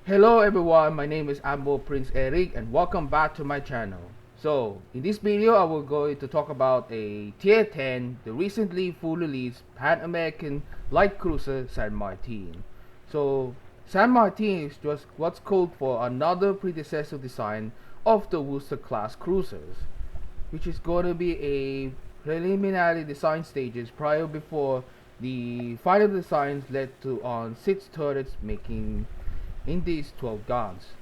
Hello everyone, my name is Admiral Prince Eric and welcome back to my channel. So, in this video I will go to talk about a Tier 10, the recently full released Pan-American light cruiser San Martin. So, San Martin is just what's called for another predecessor design of the Worcester class cruisers, which is going to be a preliminary design stages prior before the final designs led to on 6 turrets making in these 12 guns.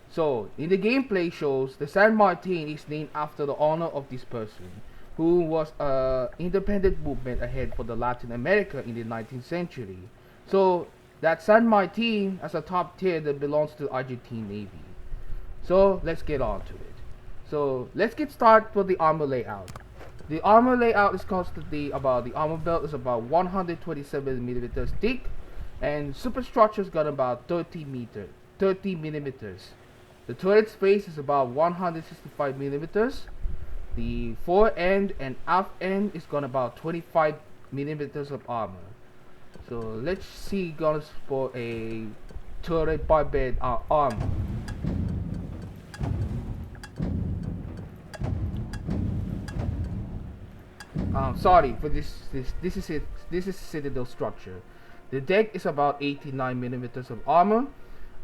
So, in the gameplay shows, the San Martin is named after the honor of this person, who was an independent movement ahead for the Latin America in the 19th century. So, that San Martin as a top tier that belongs to the Argentine Navy. So, let's get on to it. So, let's get started with the armor layout. The armor layout is constantly about, the armor belt is about 127 millimeters thick, and superstructure's got about 30 millimeters. The turret space is about 165 millimeters. The fore end and aft end is got about 25 millimeters of armor. So let's see guns for a turret barbed armor. Sorry for this. This is it. This is citadel structure. The deck is about 89 millimeters of armor.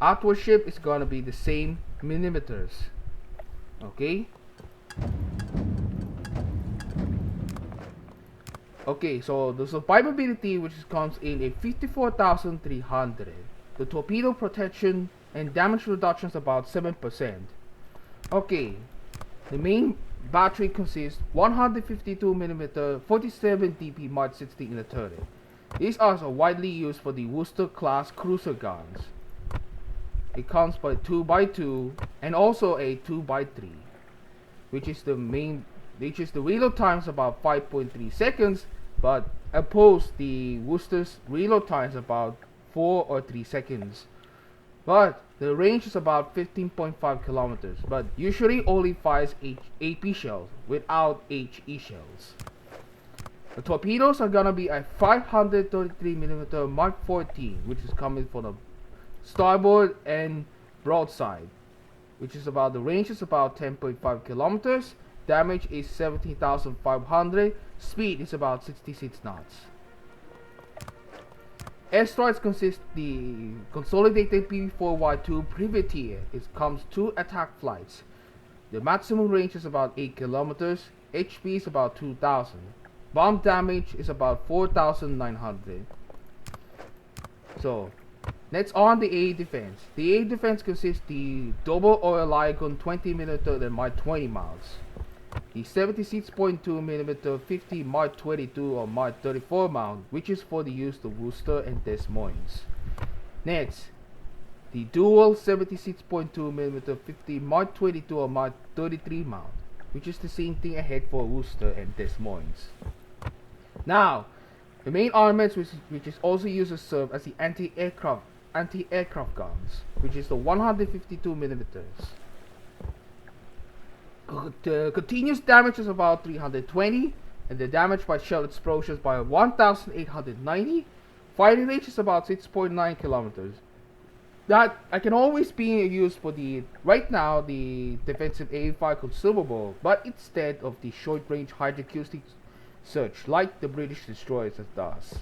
Outward ship is gonna be the same millimeters. Okay. Okay, so the survivability, which comes in a 54,300. The torpedo protection and damage reduction is about 7%. Okay, the main battery consists 152 mm 47 DP Mark 60 in the turret. These are widely used for the Worcester class cruiser guns. It comes by 2x2 and also a 2x3, which is the reload times about 5.3 seconds, but opposed the Worcester's reload times about 4 or 3 seconds. But the range is about 15.5 kilometers, but usually only fires AP shells without HE shells. The torpedoes are gonna be a 533 mm Mark 14, which is coming from the starboard and broadside, which is about, the range is about 10.5 kilometers, damage is 17,500, speed is about 66 knots. Airstrikes consist the consolidated PV4Y2 privateer. It comes 2 attack flights. The maximum range is about 8 kilometers, HP is about 2,000. Bomb damage is about 4,900. So, next on the air defense. The air defense consists the double oil icon 20 mm and Mark 20 miles. The 76.2 mm 50 Mark 22 or Mark 34 mount, which is for the use of Worcester and Des Moines. Next, the dual 76.2 mm 50 Mark 22 or Mark 33 mount, which is the same thing ahead for Worcester and Des Moines. Now, the main armaments which is also used to serve as the anti-aircraft guns, which is the 152 millimeters. The continuous damage is about 320, and the damage by shell explosions by 1,890. Firing range is about 6.9 kilometers. That I can always be used for the right now the defensive AE-5 consumable, but instead of the short-range hydroacoustic search like the British destroyers does.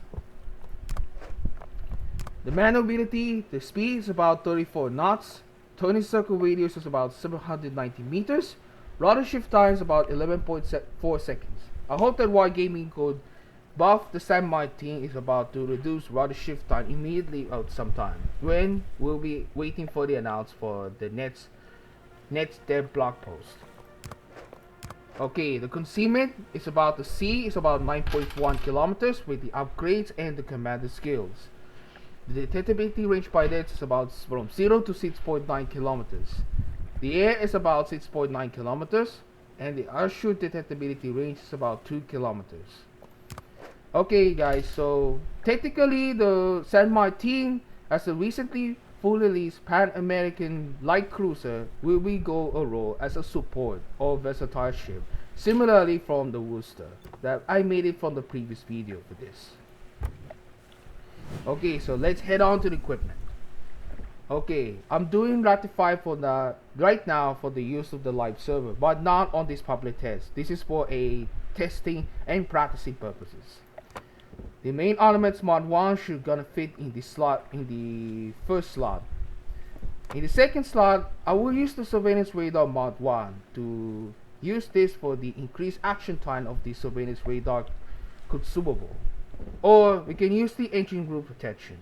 The maneuverability, the speed is about 34 knots. Turning circle radius is about 790 meters. Rudder shift time is about 11.4 seconds. I hope that Wargaming could buff the San Martin is about to reduce rudder shift time immediately out sometime, when we'll be waiting for the announce for the next dev blog post. Okay, the concealment is about, the C is about 9.1 kilometers with the upgrades and the commander skills. The detectability range by that is about from 0 to 6.9 kilometers. The air is about 6.9 kilometers, and the airshoot detectability range is about 2 kilometers. Okay guys, so technically the San Martin, as a recently full release Pan-American light cruiser, will go a role as a support or versatile ship, similarly from the Worcester that I made it from the previous video for this. Okay, so let's head on to the equipment. Okay, I'm doing ratify for the right now for the use of the live server, but not on this public test. This is for a testing and practicing purposes. The main elements mod 1 should gonna fit in the slot, in the first slot. In the second slot, I will use the surveillance radar mod 1 to use this for the increased action time of the surveillance radar consumable. Or we can use the engine group protection.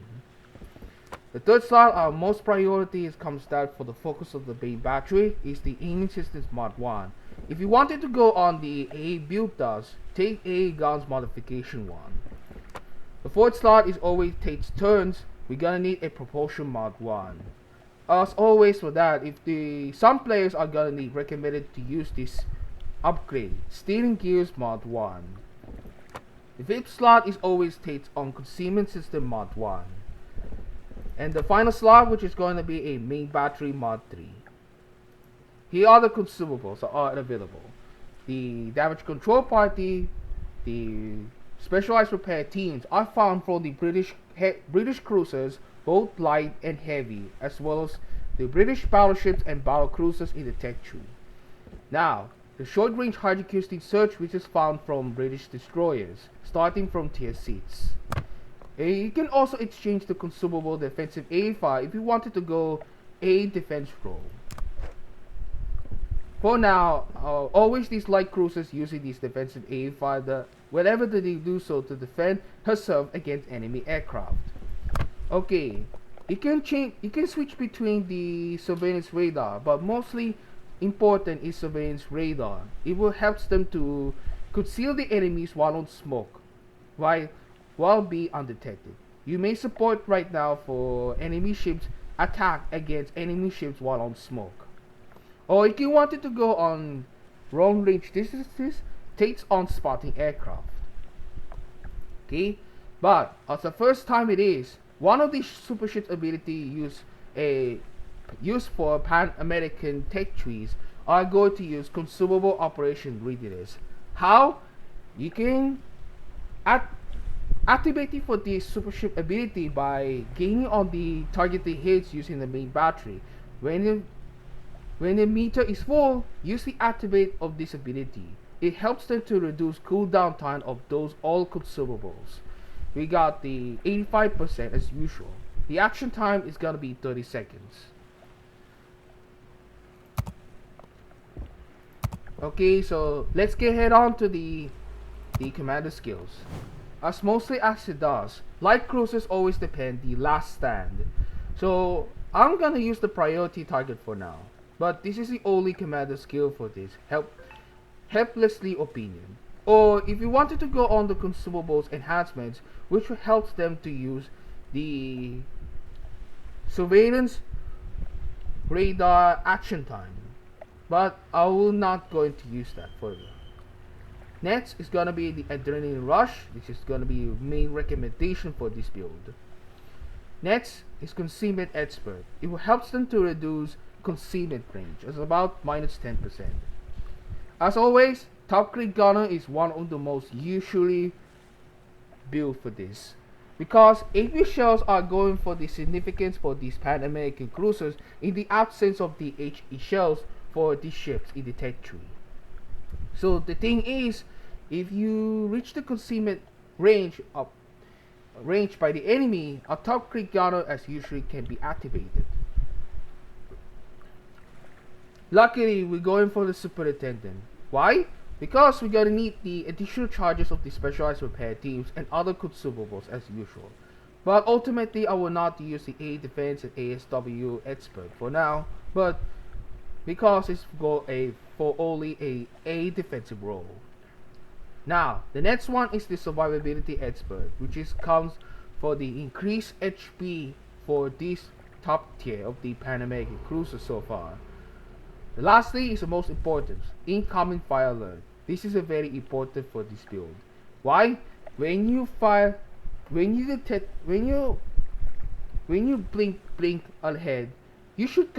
The third slot, our most priority is comes down for the focus of the main battery is the aiming systems mod 1. If you wanted to go on the A build does, take A guns modification 1. The fourth slot is always takes turns. We're gonna need a propulsion mod 1. As always for that, if some players are gonna need recommended to use this upgrade, steering gears mod 1. The fifth slot is always takes on concealment system mod 1. And the final slot, which is going to be a main battery mod 3. Here are the consumables that are available. The damage control party, the specialized repair teams are found from the British cruisers, both light and heavy, as well as the British battleships and battle cruisers in the tech tree. Now, the short-range hydroacoustic search, which is found from British destroyers, starting from tier 6. You can also exchange the consumable defensive A5 if you wanted to go A defense role. For now, always these light cruisers using these defensive A5 whenever they do so to defend herself against enemy aircraft. Okay, you can switch between the surveillance radar, but mostly important is surveillance radar. It will help them to conceal the enemies while on smoke, while be undetected. You may support right now for enemy ships attack against enemy ships while on smoke. Or if you wanted to go on long range distances, takes on spotting aircraft. Okay, but as the first time it is, one of these super ships ability used for Pan-American tech trees are going to use consumable operation readiness. How? You can activate it for the super ship ability by gaining on the targeted hits using the main battery. When the meter is full, use the activate of this ability. It helps them to reduce cooldown time of those all consumables. We got the 85% as usual. The action time is gonna be 30 seconds. Okay, so let's get head on to the commander skills. As mostly as it does, light cruisers always depend the last stand. So I'm gonna use the priority target for now. But this is the only commander skill for this helplessly opinion. Or if you wanted to go on the consumables enhancements, which helps them to use the surveillance radar action time. But I will not going to use that further. Next is gonna be the adrenaline rush. This is gonna be your main recommendation for this build. Next is concealment expert. It will help them to reduce concealment range as about minus 10%. As always, top grade gunner is one of the most usually built for this, because AV shells are going for the significance for these Pan American cruisers in the absence of the HE shells for these ships in the tech tree. So the thing is, if you reach the concealment range by the enemy, a top grade gunner as usually can be activated. Luckily, we're going for the superintendent. Why? Because we're gonna need the additional charges of the specialized repair teams and other consumables as usual. But ultimately, I will not use the A defense and ASW expert for now, but because it's for only a defensive role. Now, the next one is the survivability expert, which comes for the increased HP for this top tier of the Pan American cruisers so far. Lastly is the most important, incoming fire alert. This is a very important for this build. Why? When you blink ahead, you should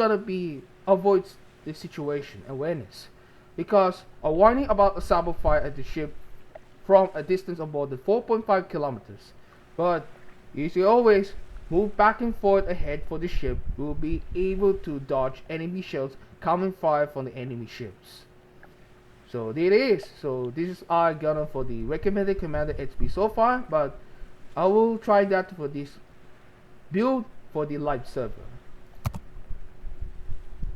avoid the situation awareness, because a warning about a sabo fire at the ship from a distance of more than 4.5 kilometers. But you see always move back and forth ahead for the ship, we will be able to dodge enemy shells coming fire from the enemy ships. So there it is. So this is our gunner for the recommended commander XP so far, but I will try that for this build for the live server.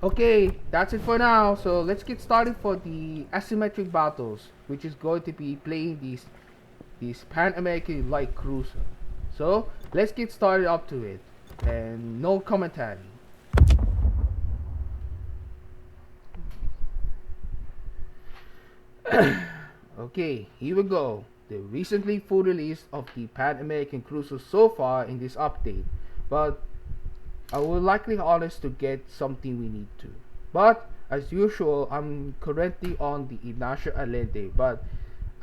Okay, that's it for now. So let's get started for the Asymmetric Battles, which is going to be playing this Pan American light cruiser. So let's get started up to it, and no commentary. Okay, here we go. The recently full release of the Pan American cruiser so far in this update, but I will likely honest to get something we need to. But as usual, I'm currently on the Ignacio Allende, but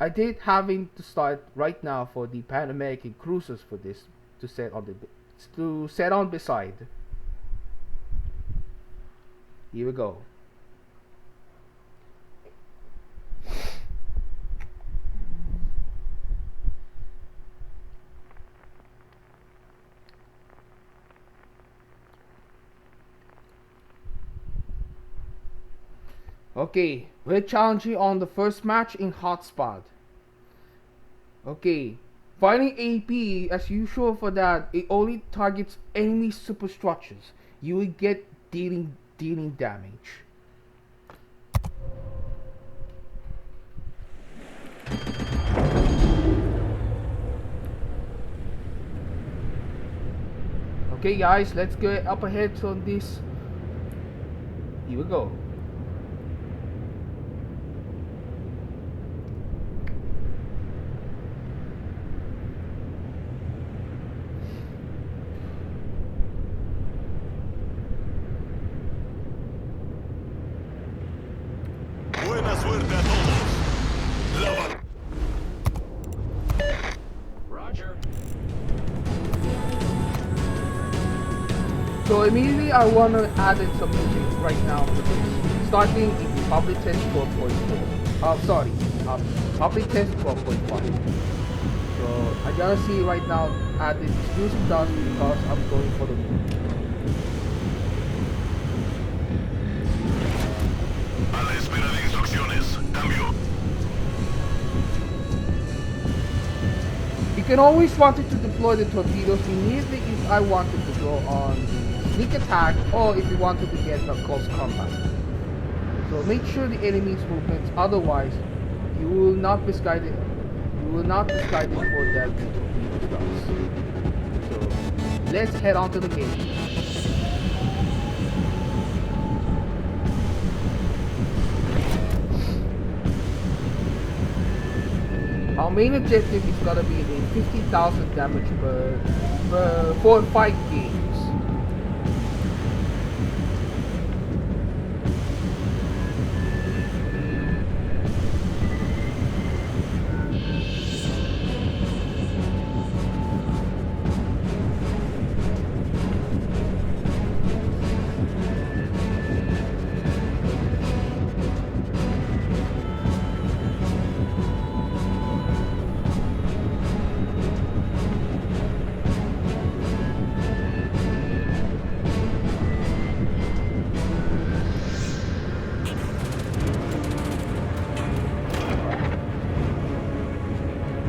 I did having to start right now for the Pan American cruisers for this to set on beside. Here we go. Okay, we're challenging on the first match in Hotspot. Okay, fighting AP as usual for that, it only targets enemy superstructures. You will get dealing damage. Okay guys, let's get up ahead on this. Here we go. Buena suerte a todos. Roger. So immediately I want to add in some music right now for this. Starting in the public test 12.4. Public test 12.5. So I gotta see right now add this music does because I'm going for the moon. A la espera de instrucciones. Cambio. You can always wanted to deploy the torpedoes immediately if I wanted to go on the sneak attack or if you wanted to get a close combat. So make sure the enemy's movements, otherwise you will not be guided. You will not be guided for that torpedo guys. So let's head on to the game. Our main objective is gonna be the 50,000 damage per 4-5 games.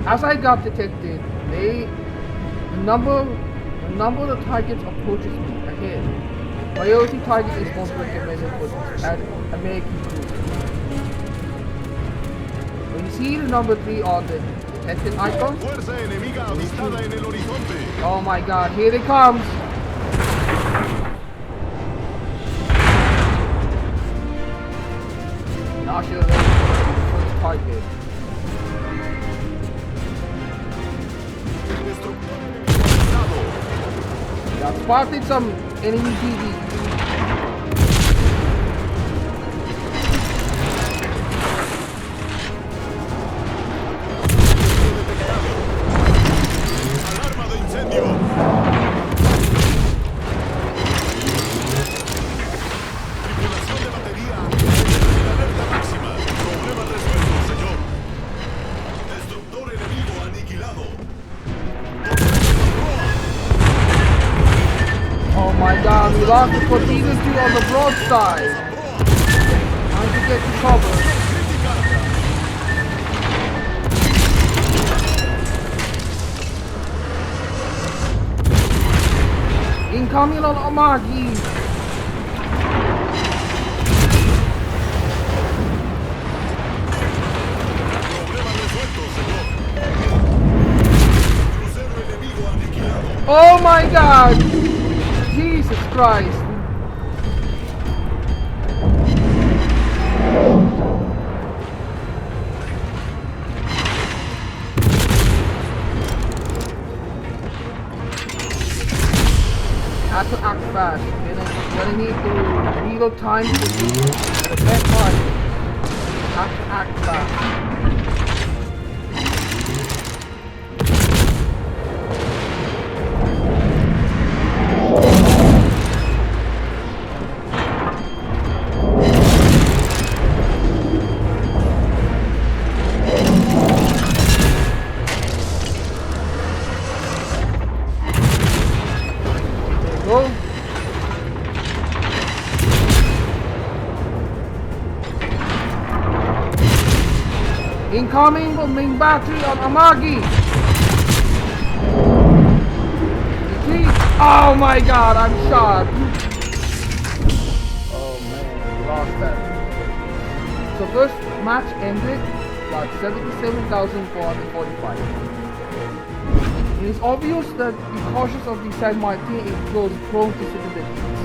As I got detected, the number of targets approaches me ahead. Priority target is most recommended for this American cruiser. When you see the number 3 on the detected icon, Fuerza enemiga avistada en el horizonte. oh my god, here it comes! Now she'll the first target. Got spotted some enemy TV. Alarma de incendio. Tripulación de batería. En alerta máxima. Problema resuelto, señor. Destructor enemigo aniquilado. lost the torpedo too on the broadside. Trying to get to cover. Incoming on Amagi. Oh my God! Jesus Christ! Have to act fast. Gonna need to reload time to the best part. Have to act fast. Go. Incoming from main battery on Amagi. Oh my God, I'm shot. Oh man, we lost that. So first match ended at 77,445. It is obvious that the cautious of the San Martin is close prone to citadel hits.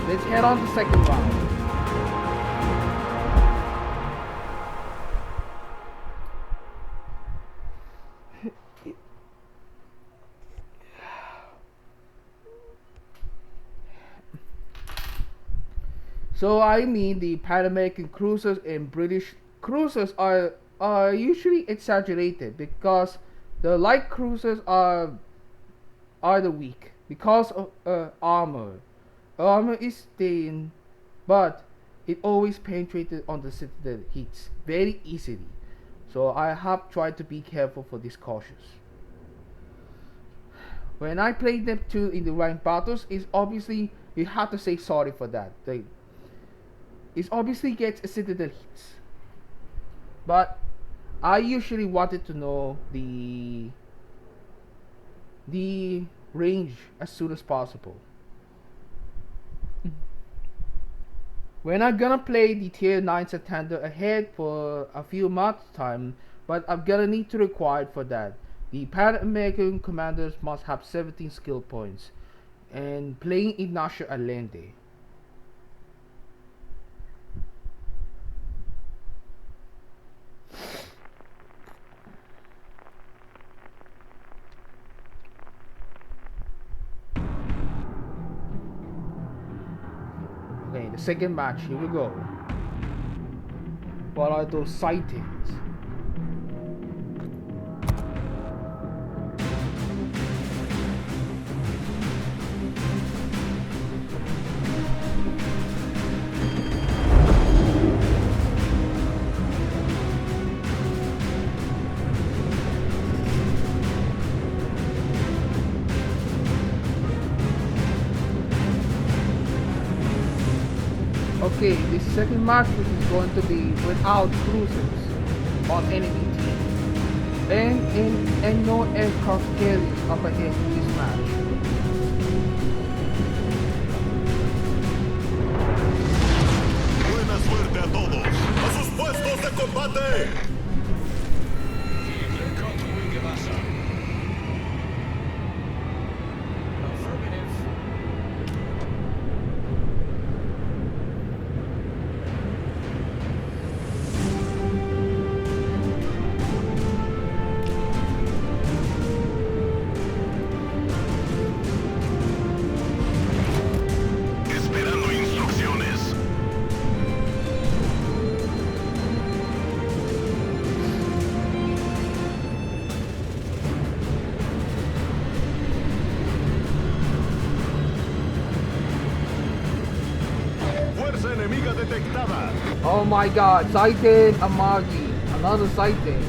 Let's head on to second round. So I mean the Pan American cruisers and British cruisers are usually exaggerated because the light cruisers are the weak because of armor. Armor is thin, but it always penetrated on the citadel hits very easily. So I have tried to be careful for this cautious. When I played them too in the ranked battles, it's obviously you have to say sorry for that. It obviously gets a citadel hits, but I usually wanted to know the range as soon as possible. We're not gonna play the tier 9 Santander ahead for a few months time, but I'm gonna need to require for that. The Pan American commanders must have 17 skill points and playing Ignacio Allende. Okay, the second match, here we go. What are those sightings? Okay, this second match which is going to be without cruisers on enemy team and no aircraft carriers up ahead in this match. Buena suerte a todos. ¡A sus puestos de combate! Enemiga detectada. Oh my God, sighted Amagi, another sighting.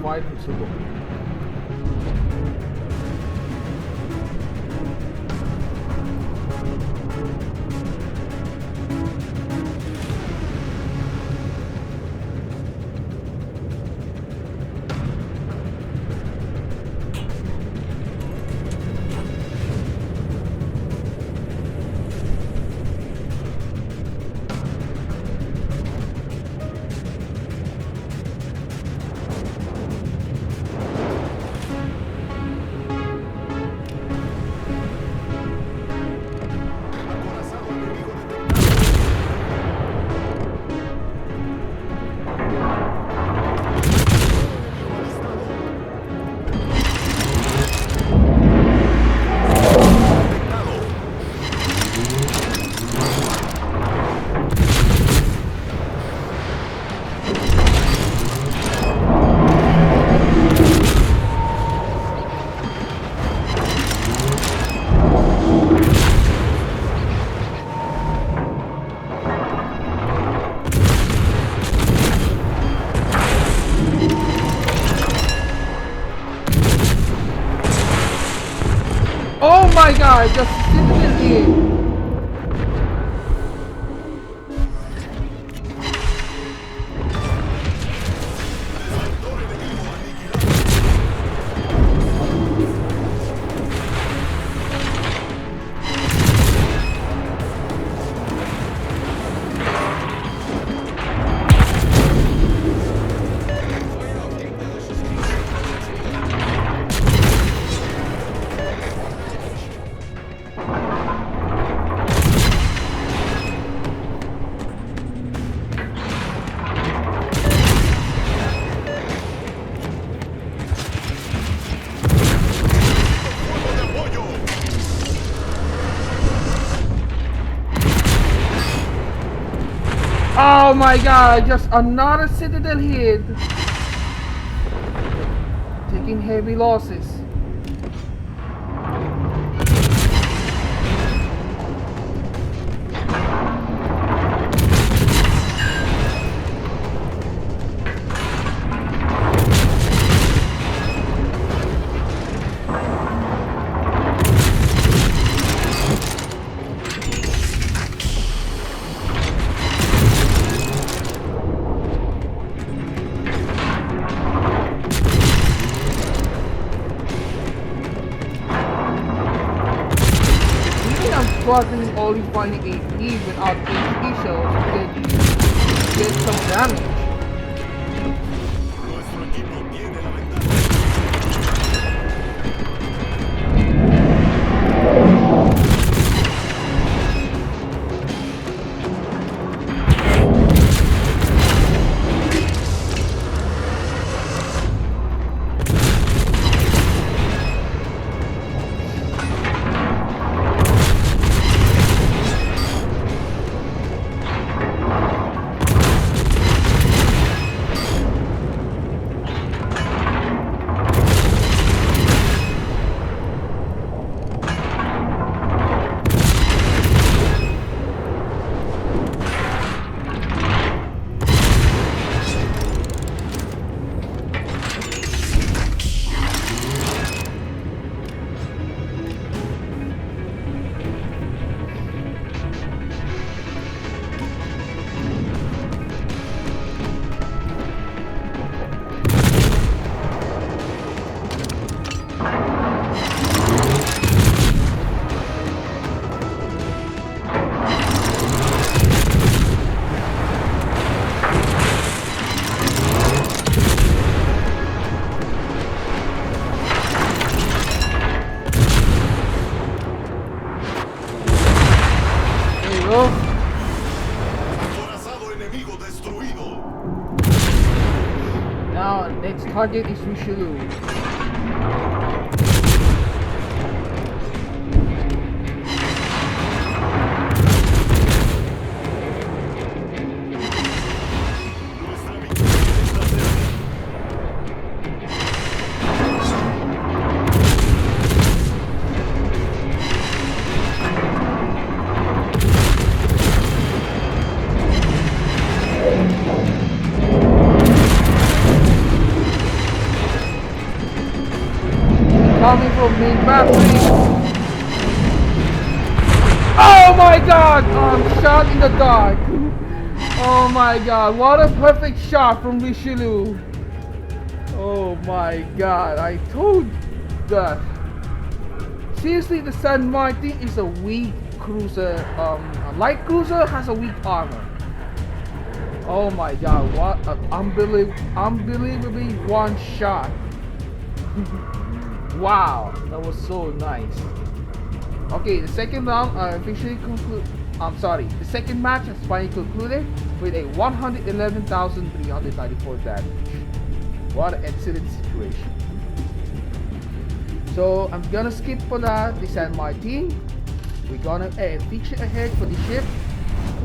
fight Kosovo. Oh my god, just sitting in. Oh my god, just another Citadel hit. Taking heavy losses. Struggling only finding a E without HP shells to get some damage. Nuestro equipo tiene la ventaja. Acorazado enemigo destruido. Now, next target is Richelieu. Nuestra victoria está cerca. coming from main map, please. Oh my god! I'm shot in the dark. Oh my god, what a perfect shot from Richelieu. Oh my god, I told that. Seriously, the San Martin is a weak cruiser. A light cruiser has a weak armor. Oh my god, what an unbelievably one shot. Wow, that was so nice. Okay, the second round officially conclude. I'm sorry, the second match has finally concluded with a 111,394 damage. What an excellent situation. So I'm gonna skip for that the San Martin. We're gonna feature ahead for the ship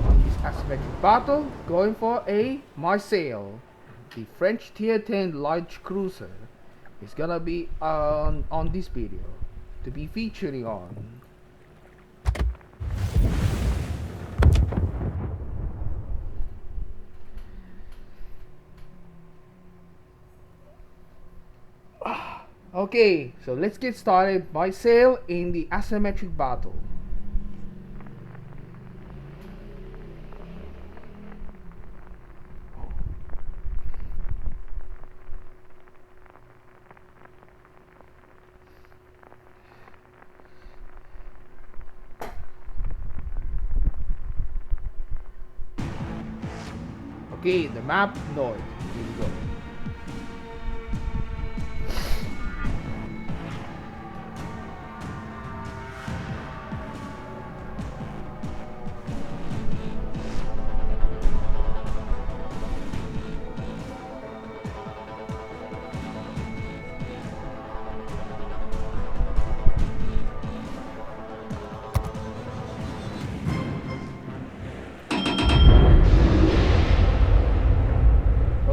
on this asymmetric battle, going for a Marseille, the French tier 10 large cruiser. It's gonna be on this video to be featuring on. Okay, so let's get started. Marseille in the asymmetric battle. Okay, the map north. Here we go.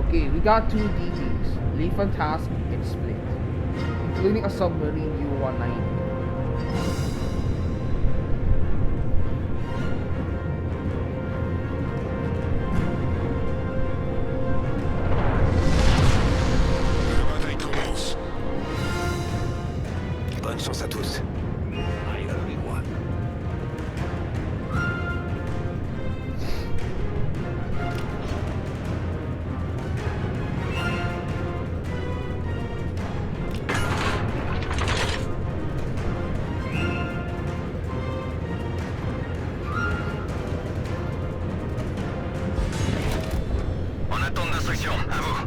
Okay, we got two DDs, Leaf and Task and Split, including a submarine U-190. Bonne chance à tous. Arrive avec moi. On attend d'instruction, à vous.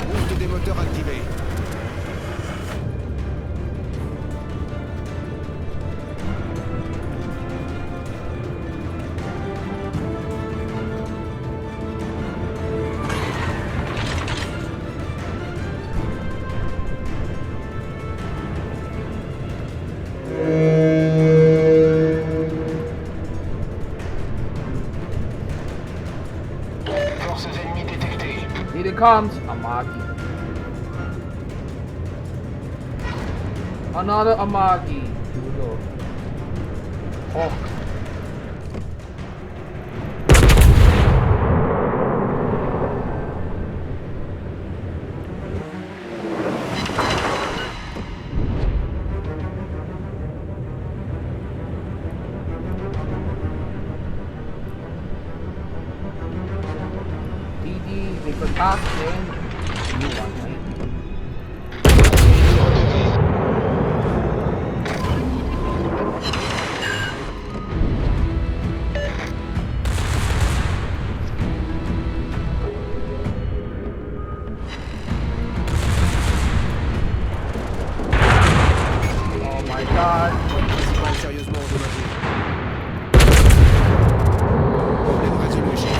Boost des moteurs activés. Forces ennemies détectées. Here it comes, Amagi. Another Amagi. Here we go. Oh. DD, they could pass in. U-190. Oh my god. Principal sérieusement endommagé. Problème résolu, chef.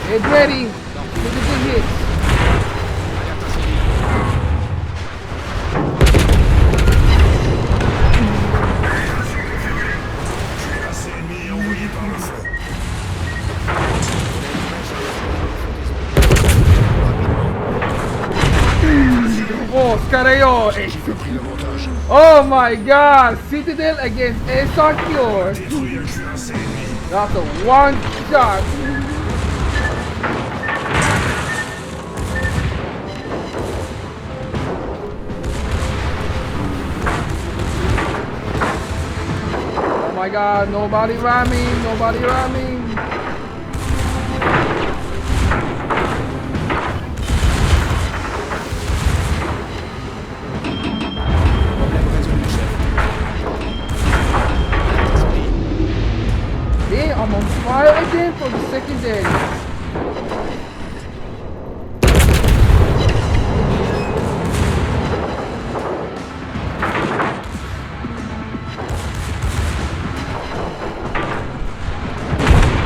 Get ready. For the big hits. Alerte incendie. Assez ennemis envoyés par le fond. Oh, Scarayo. Pris l'avantage. Oh my god. Citadel against Esarkior. Détruit un cuirassé ennemi. That's a one shot. Oh my god, nobody ramming, nobody ramming. Problème résolu, chef. Alerte incendie. Hey, I'm on fire again for the secondary.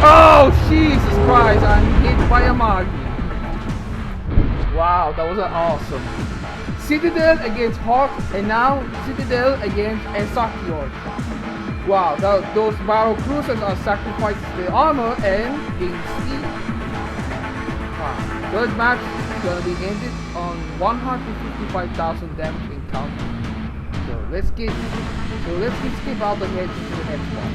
Oh, Jesus Christ, I'm hit by a Magi. Wow, that was awesome. Citadel against Hawk, and now Citadel against Esakior. Wow, those battle cruisers are sacrificing their armor and gain speed. Wow. Third match is gonna be ended on 155,000 damage in counter. So let's skip out the head to the next one.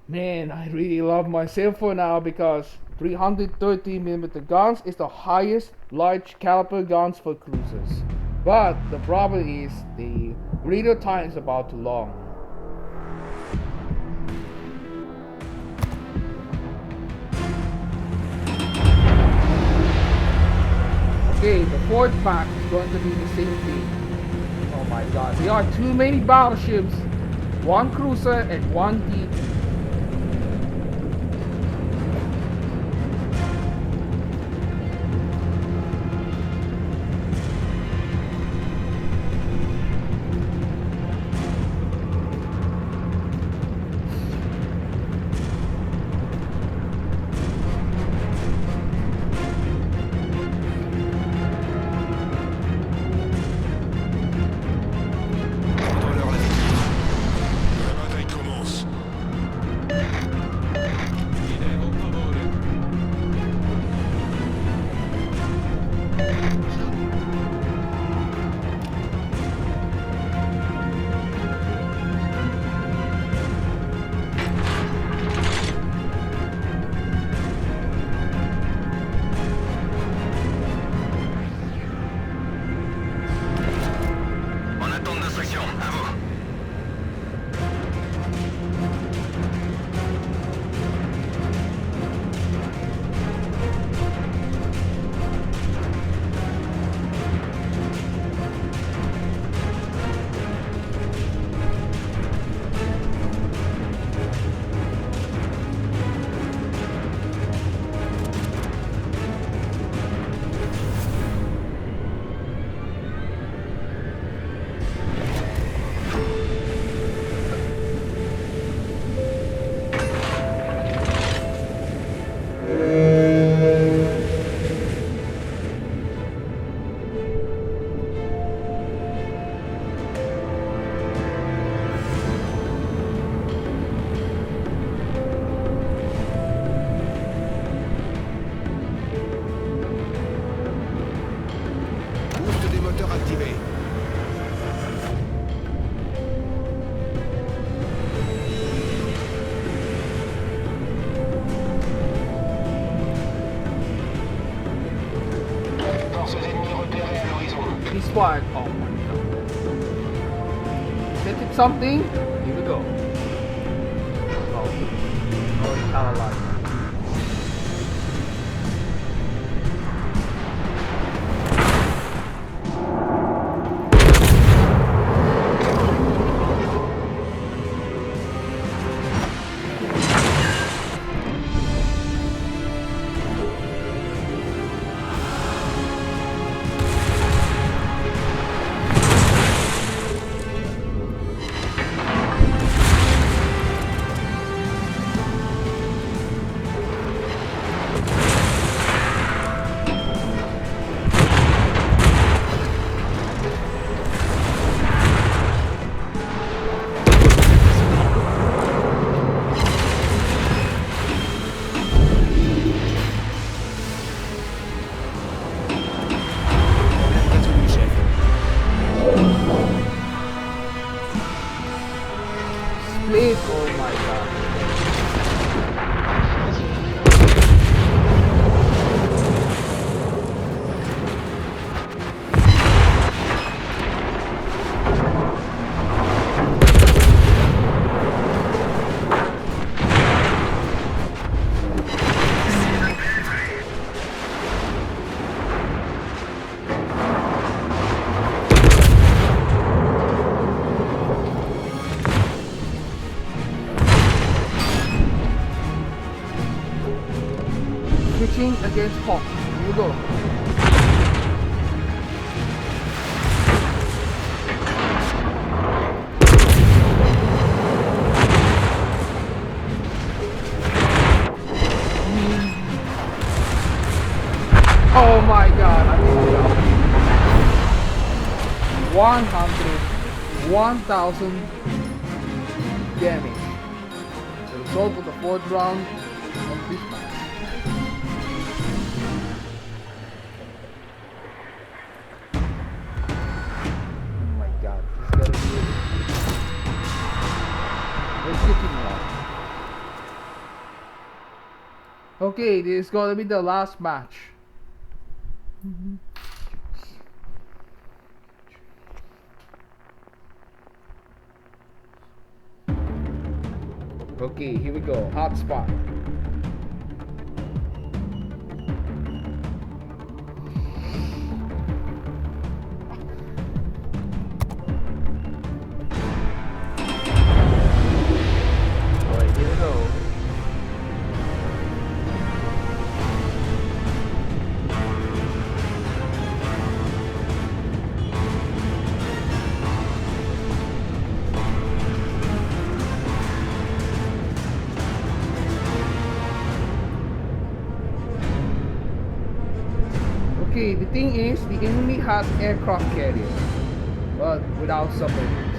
Man, I really love myself for now because 330mm guns is the highest large caliber guns for cruisers. But the problem is the reload time is about too long. Okay, the fourth match is going to be the same thing. Oh my god, there are too many battleships, one cruiser and one D2. Contrôleur la victoire. La bataille commence. En attente d'instruction, à vous. Boost des moteurs activé. Forces ennemies repérées à l'horizon. This one, oh my god. Set it something, here we go. Oh, it's kind of like. split. Oh my god. Switching against Hawk. Here we go. Oh my god, I mean, 1,000 damage. The result of the 4th round of this match. Oh my god, this is getting good. Let's get him now. Okay, this is gonna be the last match. Okay, here we go. Hot spot. Alright, here we go. Okay, the thing is, the enemy has aircraft carriers, but without submarines.